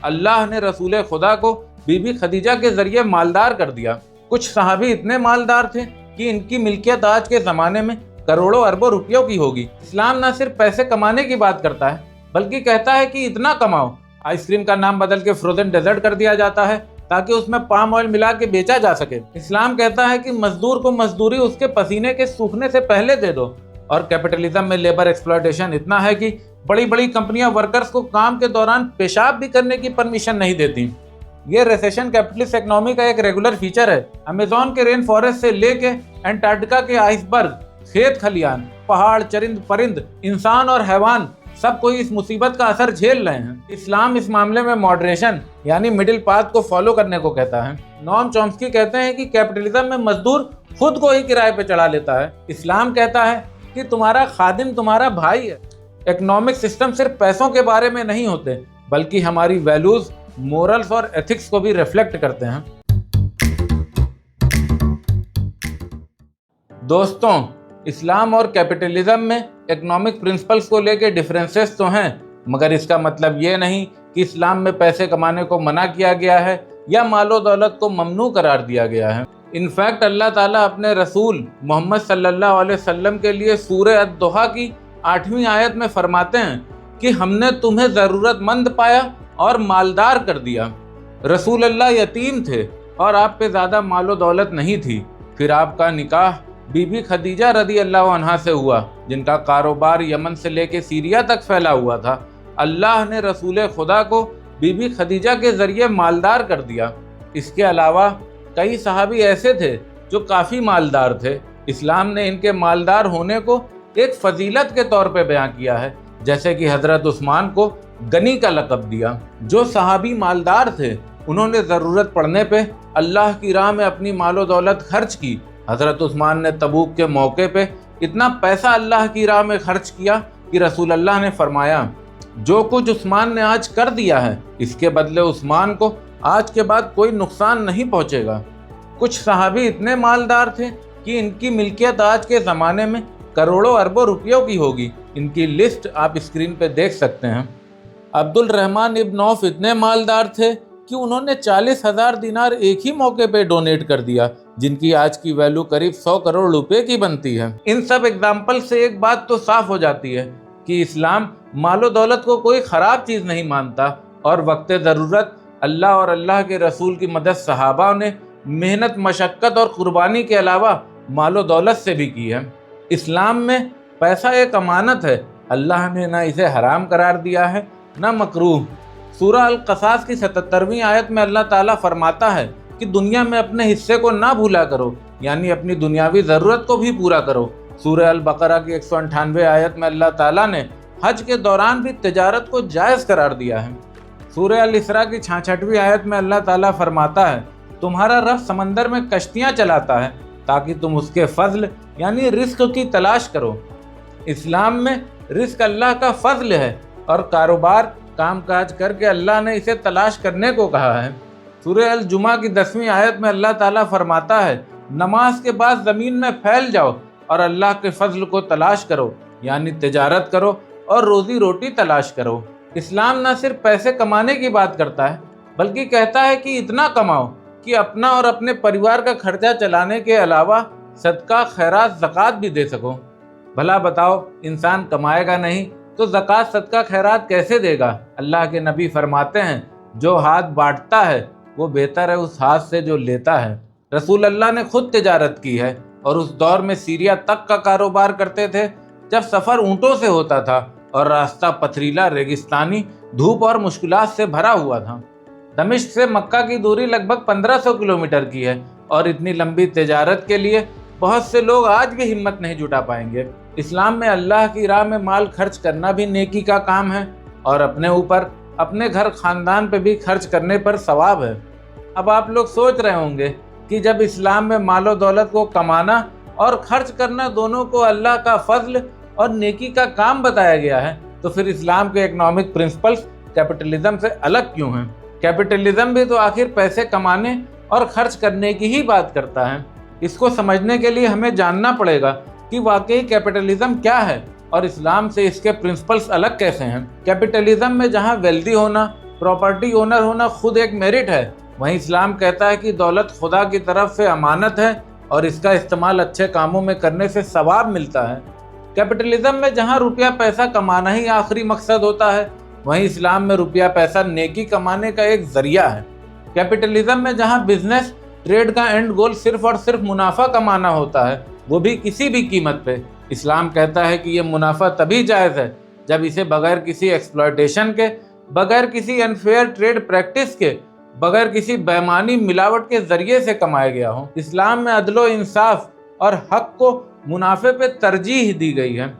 اللہ نے रसूल खुदा को बीबी खदीजा के जरिए मालदार कर दिया। कुछ सहाबी इतने मालदार थे कि इनकी मिल्कियत आज के ज़माने में करोड़ों अरबों रुपयों की होगी। इस्लाम न सिर्फ पैसे कमाने की बात करता है बल्कि कहता है कि इतना कमाओ। आइसक्रीम का नाम बदल के फ्रोजन डेजर्ट कर दिया जाता है ताकि उसमें पाम ऑयल मिला के बेचा जा सके। इस्लाम कहता है कि मजदूर को मजदूरी उसके पसीने के सूखने से पहले दे दो। और कैपिटलिज्म में लेबर एक्सप्लॉयटेशन इतना है कि बड़ी बड़ी कंपनियां वर्कर्स को काम के दौरान पेशाब भी करने की परमिशन नहीं देती। ये रिसेशन कैपिटलिस्ट इकोनॉमी का एक रेगुलर फीचर है। अमेज़न के रेन फॉरेस्ट से लेके अंटार्कटिका के आइसबर्ग, खेत खलियान, पहाड़, चरिंद परिंद, इंसान और हैवान सब कोई इस मुसीबत का असर झेल रहे हैं। इस्लाम इस मामले में मॉडरेशन यानी मिडिल पाथ को फॉलो करने को कहता है। नॉम चॉम्स्की कहते हैं कि कैपिटलिज्म में मजदूर खुद को ही किराए पे चढ़ा लेता है। इस्लाम कहता है कि तुम्हारा खादिम तुम्हारा भाई है। इकोनॉमिक सिस्टम सिर्फ पैसों के बारे में नहीं होते बल्कि हमारी वैल्यूज, मोरल्स और एथिक्स को भी रिफ्लेक्ट करते हैं। दोस्तों, इस्लाम और कैपिटलिज्म में इकोनॉमिक प्रिंसिपल्स को लेके डिफरेंसेस तो हैं, मगर इसका मतलब ये नहीं कि इस्लाम में पैसे कमाने को मना किया गया है या मालो दौलत को ममनू करार दिया गया है। इनफैक्ट अल्लाह ताला अपने रसूल मोहम्मद सल्लल्लाहु अलैहि वसल्लम के लिए सूरह अद-दुहा की 8वीं आयत में फरमाते हैं कि हमने तुम्हें ज़रूरतमंद पाया और मालदार कर दिया। रसूल अल्लाह यतीम थे और आप पे ज़्यादा मालो दौलत नहीं थी। फिर आपका निकाह बीबी खदीजा रदी अल्लाह अन्हा से हुआ, जिनका कारोबार यमन से लेके सीरिया तक फैला हुआ था। अल्लाह ने रसूल खुदा को बीबी खदीजा के ज़रिए मालदार कर दिया। इसके अलावा कई सहाबी ऐसे थे जो काफ़ी मालदार थे। इस्लाम ने इनके मालदार होने को एक फजीलत के तौर पे बयां किया है, जैसे कि हज़रत उस्मान को गनी का लक़ब दिया। जो सहाबी मालदार थे उन्होंने ज़रूरत पड़ने पे अल्लाह की राह में अपनी मालो दौलत खर्च की। हज़रत उस्मान ने तबूक के मौके पे इतना पैसा अल्लाह की राह में खर्च किया कि रसूल अल्लाह ने फरमाया, जो कुछ उस्मान ने आज कर दिया है इसके बदले उस्मान को आज के बाद कोई नुकसान नहीं पहुँचेगा। कुछ सहाबी इतने मालदार थे कि इनकी मिल्कियत आज के ज़माने में करोड़ों अरबों रुपयों की होगी। इनकी लिस्ट आप स्क्रीन पे देख सकते हैं। अब्दुल रहमान इब्न औफ इतने मालदार थे कि उन्होंने 40,000 दिनार एक ही मौके पे डोनेट कर दिया, जिनकी आज की वैल्यू करीब 100 करोड़ रुपए की बनती है। इन सब एग्जाम्पल से एक बात तो साफ हो जाती है कि इस्लाम मालो दौलत को कोई ख़राब चीज़ नहीं मानता और वक्त ज़रूरत अल्लाह और अल्लाह के रसूल की मदद सहाबा ने मेहनत, मशक्क़त और कुर्बानी के अलावा मालो दौलत से भी की है। इस्लाम में पैसा एक अमानत है। अल्लाह ने ना इसे हराम करार दिया है ना मकरूह। सूरह अल-क़सास की 77वीं आयत में अल्लाह ताला फरमाता है कि दुनिया में अपने हिस्से को ना भूला करो, यानी अपनी दुनियावी ज़रूरत को भी पूरा करो। सूरह अल-बकरा की 198 आयत में अल्लाह ताला ने हज के दौरान भी तिजारत को जायज़ करार दिया है। सूरह अल-इसरा की 66वीं आयत में अल्लाह ताला फरमाता है, तुम्हारा रब समंदर में कश्तियाँ चलाता है ताकि तुम उसके फजल यानी रिस्क की तलाश करो। इस्लाम में रिस्क अल्लाह का फजल है और कारोबार, काम काज करके अल्लाह ने इसे तलाश करने को कहा है। सूरह अल जुमा की 10वीं आयत में अल्लाह ताला फरमाता है, नमाज के बाद ज़मीन में फैल जाओ और अल्लाह के फजल को तलाश करो, यानी तिजारत करो और रोज़ी रोटी तलाश करो। इस्लाम न सिर्फ पैसे कमाने की बात करता है बल्कि कहता है कि इतना कमाओ कि अपना और अपने परिवार का खर्चा चलाने के अलावा सदका, खैरात, ज़कात भी दे सको। भला बताओ, इंसान कमाएगा नहीं तो ज़कात, सदका, खैरात कैसे देगा? अल्लाह के नबी फरमाते हैं, जो हाथ बांटता है वो बेहतर है उस हाथ से जो लेता है। रसूल अल्लाह ने खुद तिजारत की है और उस दौर में सीरिया तक का कारोबार करते थे जब सफ़र ऊँटों से होता था और रास्ता पथरीला, रेगिस्तानी, धूप और मुश्किलात से भरा हुआ था। दमिश्क से मक्का की दूरी लगभग 1500 किलोमीटर की है और इतनी लंबी तिजारत के लिए बहुत से लोग आज भी हिम्मत नहीं जुटा पाएंगे। इस्लाम में अल्लाह की राह में माल खर्च करना भी नेकी का काम है और अपने ऊपर, अपने घर, खानदान पे भी खर्च करने पर सवाब है। अब आप लोग सोच रहे होंगे कि जब इस्लाम में मालो दौलत को कमाना और खर्च करना दोनों को अल्लाह का फजल और नेकी का काम बताया गया है, तो फिर इस्लाम के इकोनॉमिक प्रिंसिपल्स कैपिटलिज्म से अलग क्यों हैं? कैपिटलिज्म भी तो आखिर पैसे कमाने और खर्च करने की ही बात करता है। इसको समझने के लिए हमें जानना पड़ेगा कि वाकई कैपिटलिज्म क्या है और इस्लाम से इसके प्रिंसिपल्स अलग कैसे हैं। कैपिटलिज्म में जहां वेल्दी होना प्रॉपर्टी ओनर होना खुद एक मेरिट है, वहीं इस्लाम कहता है कि दौलत खुदा की तरफ से अमानत है और इसका इस्तेमाल अच्छे कामों में करने से सवाब मिलता है। कैपिटलिज्म में जहां रुपया पैसा कमाना ही आखिरी मकसद होता है, वहीं इस्लाम में रुपया पैसा नेकी कमाने का एक जरिया है। कैपिटलिज्म में जहां बिजनेस ट्रेड का एंड गोल सिर्फ और सिर्फ मुनाफा कमाना होता है, वो भी किसी भी कीमत पे, इस्लाम कहता है कि ये मुनाफा तभी जायज़ है जब इसे बगैर किसी एक्सप्लॉयटेशन के, बगैर किसी अनफेयर ट्रेड प्रैक्टिस के, बगैर किसी बेईमानी मिलावट के जरिए से कमाया गया हो। इस्लाम में अदलो इंसाफ और हक को मुनाफे पे तरजीह दी गई है।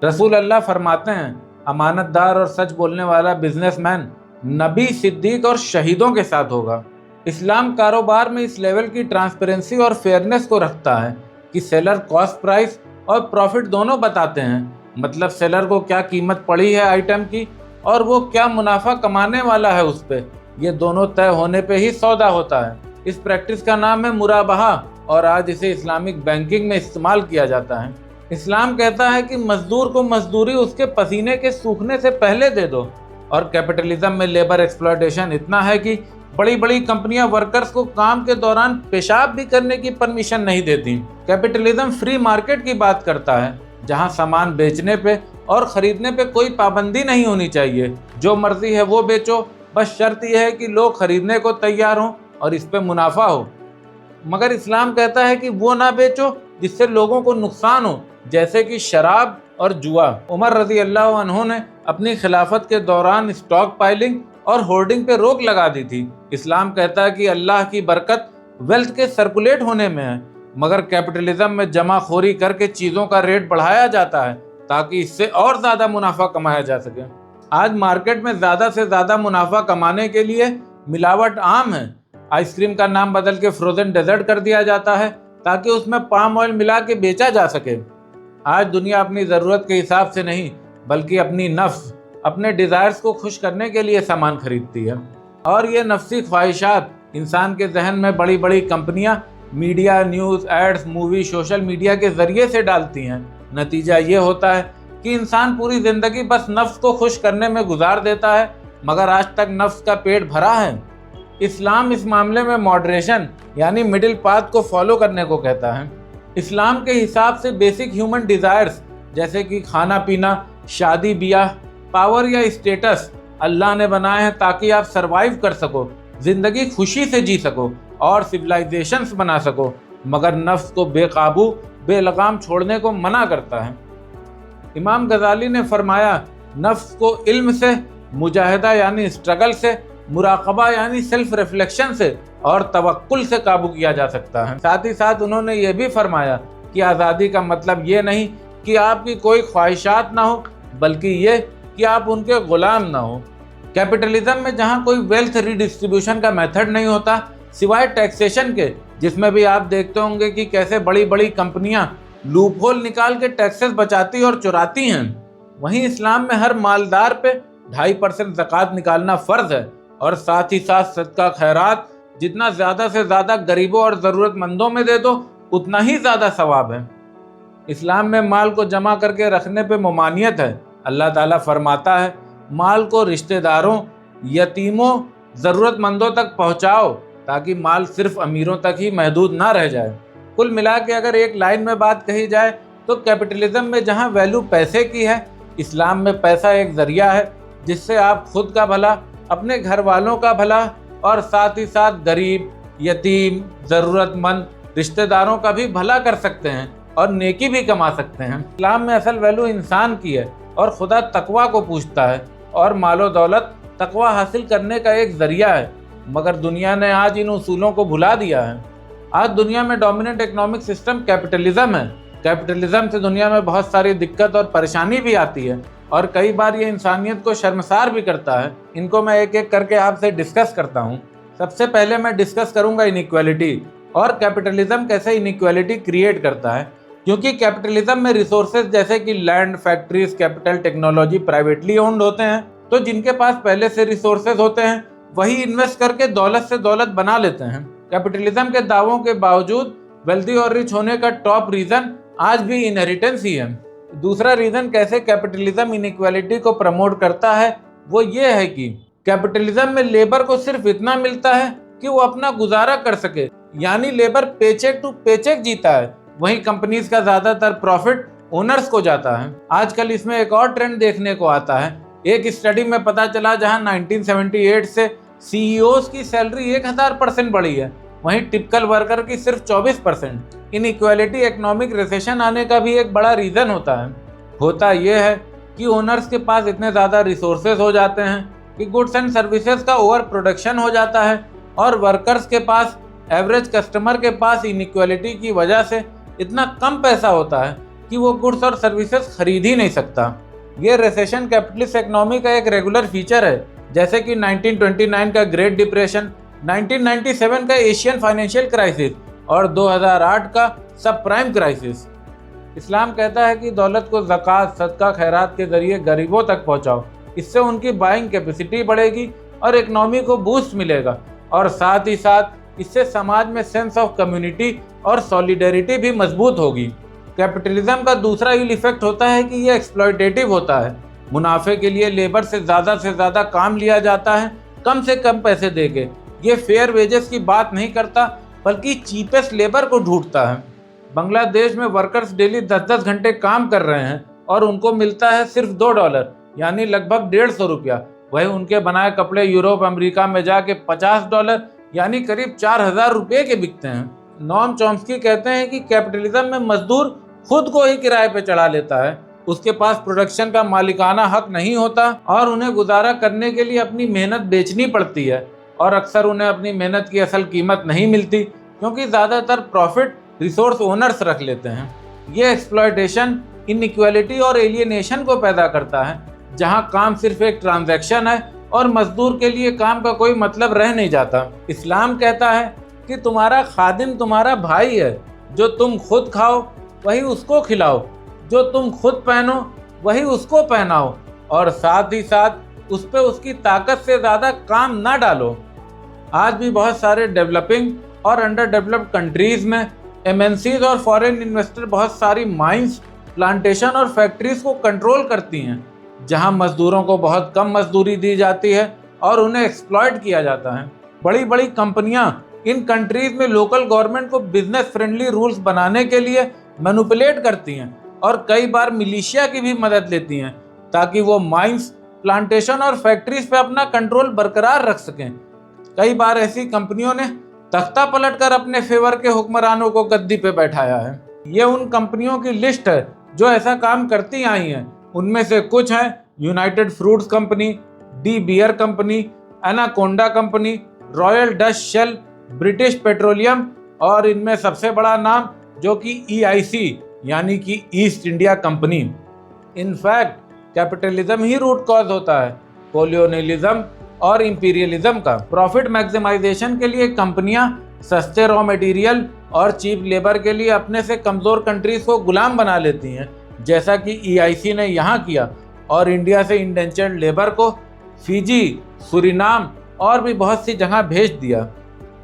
रसूल अल्लाह फरमाते हैं, अमानतदार और सच बोलने वाला बिजनेसमैन नबी, सिद्दीक और शहीदों के साथ होगा। इस्लाम कारोबार में इस लेवल की ट्रांसपेरेंसी और फेयरनेस को रखता है कि सेलर कॉस्ट प्राइस और प्रॉफिट दोनों बताते हैं, मतलब सेलर को क्या कीमत पड़ी है आइटम की और वो क्या मुनाफा कमाने वाला है उस पे, ये दोनों तय होने पे ही सौदा होता है। इस प्रैक्टिस का नाम है मुराबहा और आज इसे इस्लामिक बैंकिंग में इस्तेमाल किया जाता है। इस्लाम कहता है कि मजदूर को मजदूरी उसके पसीने के सूखने से पहले दे दो, और कैपिटलिज्म में लेबर एक्सप्लॉयटेशन इतना है कि बड़ी बड़ी कंपनियां वर्कर्स को काम के दौरान पेशाब भी करने की परमिशन नहीं देती। कैपिटलिज्म फ्री मार्केट की बात करता है, जहां सामान बेचने पे और खरीदने पे कोई पाबंदी नहीं होनी चाहिए, जो मर्जी है वो बेचो, बस शर्त यह है कि लोग खरीदने को तैयार हों और इस पे मुनाफा हो। मगर इस्लाम कहता है कि वो ना बेचो जिससे लोगों को नुकसान हो, जैसे कि शराब और जुआ। उमर रज़ी अल्लाह अन्हु ने अपनी खिलाफत के दौरान स्टॉक पाइलिंग और होर्डिंग पे रोक लगा दी थी। इस्लाम कहता है कि अल्लाह की बरकत वेल्थ के सर्कुलेट होने में है, मगर कैपिटलिज्म में जमाखोरी करके चीज़ों का रेट बढ़ाया जाता है ताकि इससे और ज़्यादा मुनाफा कमाया जा सके। आज मार्केट में ज़्यादा से ज़्यादा मुनाफा कमाने के लिए मिलावट आम है। आइसक्रीम का नाम बदल के फ्रोजन डेजर्ट कर दिया जाता है ताकि उसमें पाम ऑयल मिला के बेचा जा सके। आज दुनिया अपनी ज़रूरत के हिसाब से नहीं, बल्कि अपनी नफ्स, अपने डिज़ायर्स को खुश करने के लिए सामान खरीदती है, और ये नफ्सी ख्वाहिशात इंसान के जहन में बड़ी बड़ी कंपनियां media, news, ads, movie, social media के ज़रिए से डालती हैं। नतीजा ये होता है कि इंसान पूरी ज़िंदगी बस नफ्स को खुश करने में गुजार देता है, मगर आज तक नफ्स का पेट भरा है। इस्लाम इस मामले में मॉडरेशन यानी मिडिल पाथ को फॉलो करने को कहता है। इस्लाम के हिसाब से बेसिक ह्यूमन डिज़ायर्स जैसे कि खाना पीना, शादी ब्याह, पावर या स्टेटस अल्लाह ने बनाए हैं ताकि आप सरवाइव कर सको, ज़िंदगी खुशी से जी सको और सिविलाइजेशंस बना सको, मगर नफ्स को बेकाबू बेलगाम छोड़ने को मना करता है। इमाम गजाली ने फरमाया, नफ्स को इल्म से, मुजाहिदा यानी स्ट्रगल से, मुराकबा यानी सेल्फ रिफ्लेक्शन से और तवक्कुल से काबू किया जा सकता है। साथ ही साथ उन्होंने ये भी फरमाया कि आज़ादी का मतलब ये नहीं कि आपकी कोई ख्वाहिशात ना हो, बल्कि ये कि आप उनके गुलाम ना हो। कैपिटलिज्म में जहाँ कोई वेल्थ रिडिस्ट्रीब्यूशन का मेथड नहीं होता सिवाय टैक्सेशन के, जिसमें भी आप देखते होंगे कि कैसे बड़ी बड़ी कंपनियां लूप होल निकाल के टैक्सेस बचाती और चुराती हैं, वहीं इस्लाम में हर मालदार पे 2.5% ज़कात निकालना फ़र्ज़ है, और साथ ही साथ सदका खैरात जितना ज़्यादा से ज़्यादा गरीबों और ज़रूरतमंदों में दे दो उतना ही ज़्यादा सवाब है। इस्लाम में माल को जमा करके रखने पे ममानियत है। अल्लाह ताला फरमाता है, माल को रिश्तेदारों, यतीमों, ज़रूरतमंदों तक पहुँचाओ ताकि माल सिर्फ अमीरों तक ही महदूद ना रह जाए। कुल मिला के अगर एक लाइन में बात कही जाए तो कैपिटलिज्म में जहाँ वैल्यू पैसे की है, इस्लाम में पैसा एक ज़रिया है जिससे आप खुद का भला, अपने घर वालों का भला और साथ ही साथ गरीब, यतीम, ज़रूरतमंद रिश्तेदारों का भी भला कर सकते हैं और नेकी भी कमा सकते हैं। इस्लाम में असल वैल्यू इंसान की है और खुदा तकवा को पूछता है, और मालो दौलत तकवा हासिल करने का एक ज़रिया है, मगर दुनिया ने आज इन उसूलों को भुला दिया है। आज दुनिया में डोमिनेंट इकोनॉमिक सिस्टम कैपिटलिज्म है। कैपिटलिज्म से दुनिया में बहुत सारी दिक्कत और परेशानी भी आती है, और कई बार ये इंसानियत को शर्मसार भी करता है। इनको मैं एक एक करके आपसे डिस्कस करता हूँ। सबसे पहले मैं डिस्कस करूँगा इनइक्वालिटी, और कैपिटलिज्म कैसे इनइक्वालिटी क्रिएट करता है, क्योंकि कैपिटलिज्म में रिसोर्सेज जैसे कि land, factories, capital, technology privately owned होते हैं, तो जिनके पास पहले से रिसोर्सेज होते हैं वही इन्वेस्ट करके दौलत से दौलत बना लेते हैं। कैपिटलिज्म के दावों के बावजूद वेल्दी और रिच होने का टॉप रीज़न आज भी इनहेरिटेंस ही है। दूसरा रीज़न कैसे कैपिटलिज्म इनइक्वालिटी को प्रमोट करता है वो ये है कि कैपिटलिज्म में लेबर को सिर्फ इतना मिलता है कि वो अपना गुजारा कर सके, यानी लेबर पेचेक टू पेचेक जीता है। वहीं कंपनीज का ज्यादातर प्रॉफिट ओनर्स को जाता है। आजकल इसमें एक और ट्रेंड देखने को आता है। एक स्टडी में पता चला जहां 1978 से सीईओज की सैलरी 1000% बढ़ी है, वहीं टिपिकल वर्कर की सिर्फ 24%। इनइक्वालिटी इकोनॉमिक रिसेशन आने का भी एक बड़ा रीजन होता है। होता यह है कि ओनर्स के पास इतने ज़्यादा रिसोर्सेज हो जाते हैं कि गुड्स एंड सर्विसेज का ओवर प्रोडक्शन हो जाता है, और वर्कर्स के पास, एवरेज कस्टमर के पास इनइक्वालिटी की वजह से इतना कम पैसा होता है कि वो गुड्स और सर्विसेज खरीद ही नहीं सकता। ये रिसेशन कैपिटलिस्ट इकोनॉमी का एक रेगुलर फीचर है, जैसे कि 1929 का ग्रेट डिप्रेशन, 1997 का एशियन फाइनेंशियल क्राइसिस और 2008 का सब प्राइम क्राइसिस। इस्लाम कहता है कि दौलत को ज़कात, सदका, खैरात के जरिए गरीबों तक पहुंचाओ। इससे उनकी बाइंग कैपेसिटी बढ़ेगी और इकोनॉमी को बूस्ट मिलेगा, और साथ ही साथ इससे समाज में सेंस ऑफ कम्युनिटी और सॉलिडेरिटी भी मजबूत होगी। कैपिटलिज्म का दूसरा इल इफेक्ट होता है कि ये एक्सप्लॉयटेटिव होता है। मुनाफे के लिए लेबर से ज़्यादा काम लिया जाता है, कम से कम पैसे देके। ये फेयर वेजेस की बात नहीं करता, बल्कि चीपेस्ट लेबर को ढूंढता है। बांग्लादेश में वर्कर्स डेली 10-10 घंटे काम कर रहे हैं और उनको मिलता है सिर्फ $2, यानी लगभग $150। वहीं उनके बनाए कपड़े यूरोप, अमेरिका में जाके $50, यानी करीब 4000 रुपये के बिकते हैं। नॉम चॉम्स्की कहते हैं कि कैपिटलिज्म में मजदूर खुद को ही किराए पे चढ़ा लेता है। उसके पास प्रोडक्शन का मालिकाना हक नहीं होता और उन्हें गुजारा करने के लिए अपनी मेहनत बेचनी पड़ती है, और अक्सर उन्हें अपनी मेहनत की असल कीमत नहीं मिलती, क्योंकि ज़्यादातर प्रॉफिट रिसोर्स ओनर्स रख लेते हैं। ये एक्सप्लॉयटेशन इनइक्वालिटी और एलियनेशन को पैदा करता है, जहां काम सिर्फ एक ट्रांजैक्शन है और मजदूर के लिए काम का कोई मतलब रह नहीं जाता। इस्लाम कहता है कि तुम्हारा खादिम तुम्हारा भाई है, जो तुम खुद खाओ वही उसको खिलाओ, जो तुम खुद पहनो वही उसको पहनाओ, और साथ ही साथ उस पर उसकी ताकत से ज़्यादा काम ना डालो। आज भी बहुत सारे डेवलपिंग और अंडर डेवलप्ड कंट्रीज़ में एमएनसीज और फॉरेन इन्वेस्टर बहुत सारी माइंस, प्लांटेशन और फैक्ट्रीज को कंट्रोल करती हैं, जहां मजदूरों को बहुत कम मजदूरी दी जाती है और उन्हें एक्सप्लॉइट किया जाता है। बड़ी बड़ी कंपनियां इन कंट्रीज में लोकल गवर्नमेंट को बिजनेस फ्रेंडली रूल्स बनाने के लिए मैनिपुलेट करती हैं, और कई बार मिलिशिया की भी मदद लेती हैं, ताकि वो माइंस, प्लांटेशन और फैक्ट्रीज पे अपना कंट्रोल बरकरार रख सकें। कई बार ऐसी कंपनियों ने तख्ता पलटकर अपने फेवर के हुक्मरानों को गद्दी पे बैठाया है। ये उन कंपनियों की लिस्ट है जो ऐसा काम करती आई हैं। उनमें से कुछ हैं United Fruits company, De Beers company, Anaconda company, Royal Dutch Shell, British Petroleum, और इनमें सबसे बड़ा नाम जो कि EIC यानी कि East India company. In fact capitalism ही रूट कॉज होता है कोलोनियलिज्म और इंपीरियलिज्म का। प्रॉफिट मैक्सिमाइजेशन के लिए कंपनियां सस्ते रॉ मटेरियल और चीप लेबर के लिए अपने से कमज़ोर कंट्रीज को गुलाम बना लेती हैं, जैसा कि EIC ने यहाँ किया, और इंडिया से इंडेंचर्ड लेबर को फिजी, सूरीनाम और भी बहुत सी जगह भेज दिया।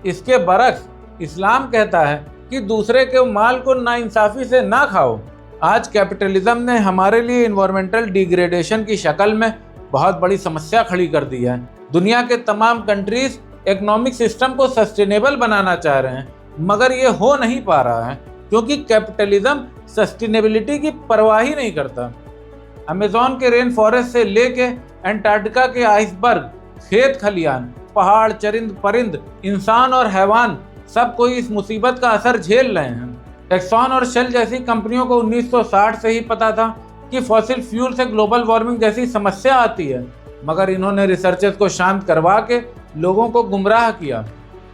इसके बरक्स इस्लाम कहता है कि दूसरे के माल को नाइंसाफ़ी से ना खाओ। आज कैपिटलिज्म ने हमारे लिए इन्वायरमेंटल डिग्रेडेशन की शक्ल में बहुत बड़ी समस्या खड़ी कर दी है। दुनिया के तमाम कंट्रीज इकोनॉमिक सिस्टम को सस्टेनेबल बनाना चाह रहे हैं, मगर ये हो नहीं पा रहा है क्योंकि कैपिटलिज्म सस्टेनेबिलिटी की परवाह ही नहीं करता। अमेज़न के रेन फॉरेस्ट से लेके अंटार्कटिका के आइसबर्ग, खेत खलियान, पहाड़, चरिंद परिंद, इंसान और हैवान सब कोई इस मुसीबत का असर झेल रहे हैं। एक्सॉन और शेल जैसी कंपनियों को 1960 से ही पता था कि फॉसिल फ्यूल से ग्लोबल वार्मिंग जैसी समस्या आती है, मगर इन्होंने रिसर्चर्स को शांत करवा के लोगों को गुमराह किया।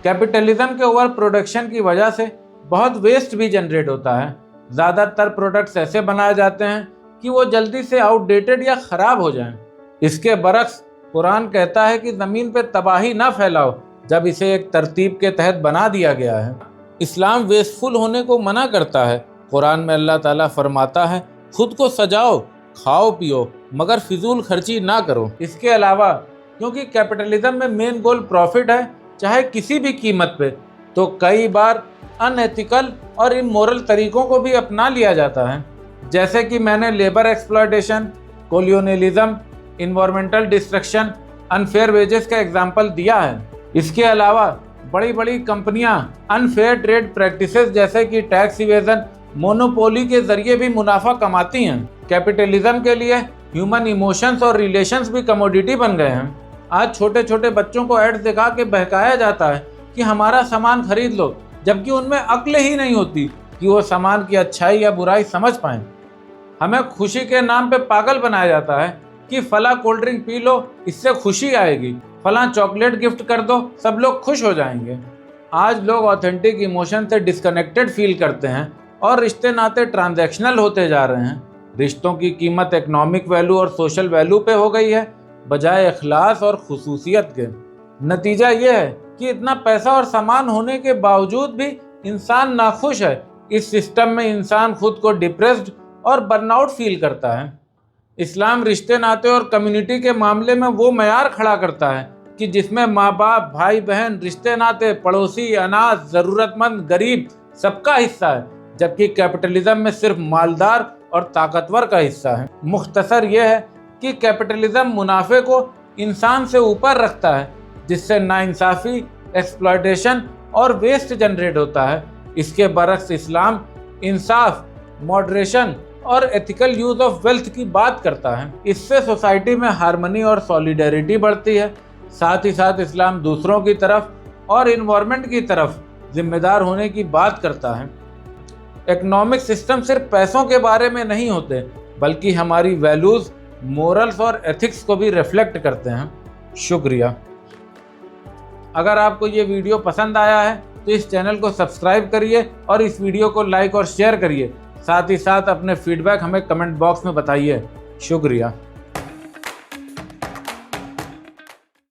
कैपिटलिज्म के ओवर प्रोडक्शन की वजह से बहुत वेस्ट भी जनरेट होता है। ज़्यादातर प्रोडक्ट्स ऐसे बनाए जाते हैं कि वो जल्दी से आउटडेटेड या ख़राब हो जाएं। इसके बरक्स कुरान कहता है कि ज़मीन पे तबाही ना फैलाओ जब इसे एक तरतीब के तहत बना दिया गया है। इस्लाम वेस्टफुल होने को मना करता है। कुरान में अल्लाह ताला फरमाता है, खुद को सजाओ, खाओ पियो, मगर फिजूल खर्ची ना करो। इसके अलावा क्योंकि कैपिटलिज्म में मेन गोल प्रॉफिट है, चाहे किसी भी कीमत पे, तो कई बार अनएथिकल और इमोरल तरीकों को भी अपना लिया जाता है, जैसे कि मैंने labour exploitation, colonialism, environmental destruction unfair wages का एग्जाम्पल दिया है। इसके अलावा बड़ी बड़ी कंपनियां अनफेयर ट्रेड प्रैक्टिसेस जैसे कि टैक्स इवेजन, मोनोपोली के जरिए भी मुनाफा कमाती हैं। कैपिटलिज्म के लिए ह्यूमन इमोशंस और रिलेशंस भी कमोडिटी बन गए हैं। आज छोटे छोटे बच्चों को एड्स दिखा के बहकाया जाता है कि हमारा सामान खरीद लो, जबकि उनमें अक्ल ही नहीं होती कि वो सामान की अच्छाई या बुराई समझ पाएं। हमें खुशी के नाम पे पागल बनाया जाता है कि फला कोल्ड ड्रिंक पी लो, इससे खुशी आएगी, फला चॉकलेट गिफ्ट कर दो, सब लोग खुश हो जाएंगे। आज लोग ऑथेंटिक इमोशन से डिस्कनेक्टेड फील करते हैं और रिश्ते नाते ट्रांजैक्शनल होते जा रहे हैं। रिश्तों की कीमत इकोनॉमिक वैल्यू और सोशल वैल्यू पे हो गई है, बजाय इखलास और खुसूसियत के। नतीजा ये है कि इतना पैसा और सामान होने के बावजूद भी इंसान नाखुश है। इस सिस्टम में इंसान खुद को डिप्रेस्ड और बर्नआउट फील करता है। इस्लाम रिश्ते नाते और कम्युनिटी के मामले में वो मयार खड़ा करता है कि जिसमें माँ बाप, भाई बहन, रिश्ते नाते, पड़ोसी, अनाथ, ज़रूरतमंद, गरीब सबका हिस्सा है, जबकि कैपिटलिज्म में सिर्फ मालदार और ताकतवर का हिस्सा है। मुख्तसर यह है कि कैपिटलिज्म मुनाफे को इंसान से ऊपर रखता है, जिससे नाइंसाफ़ी, एक्सप्लॉयटेशन और वेस्ट जनरेट होता है। इसके बरक्स इस्लाम इंसाफ, मॉडरेशन और एथिकल यूज ऑफ वेल्थ की बात करता है। इससे सोसाइटी में हार्मनी और सॉलिडेरिटी बढ़ती है। साथ ही साथ इस्लाम दूसरों की तरफ और इन्वायरमेंट की तरफ जिम्मेदार होने की बात करता है। इकोनॉमिक सिस्टम सिर्फ पैसों के बारे में नहीं होते, बल्कि हमारी वैल्यूज़, मोरल्स और एथिक्स को भी रिफ्लेक्ट करते हैं। शुक्रिया। अगर आपको ये वीडियो पसंद आया है तो इस चैनल को सब्सक्राइब करिए और इस वीडियो को लाइक और शेयर करिए। साथ ही साथ अपने फीडबैक हमें कमेंट बॉक्स में बताइए। शुक्रिया।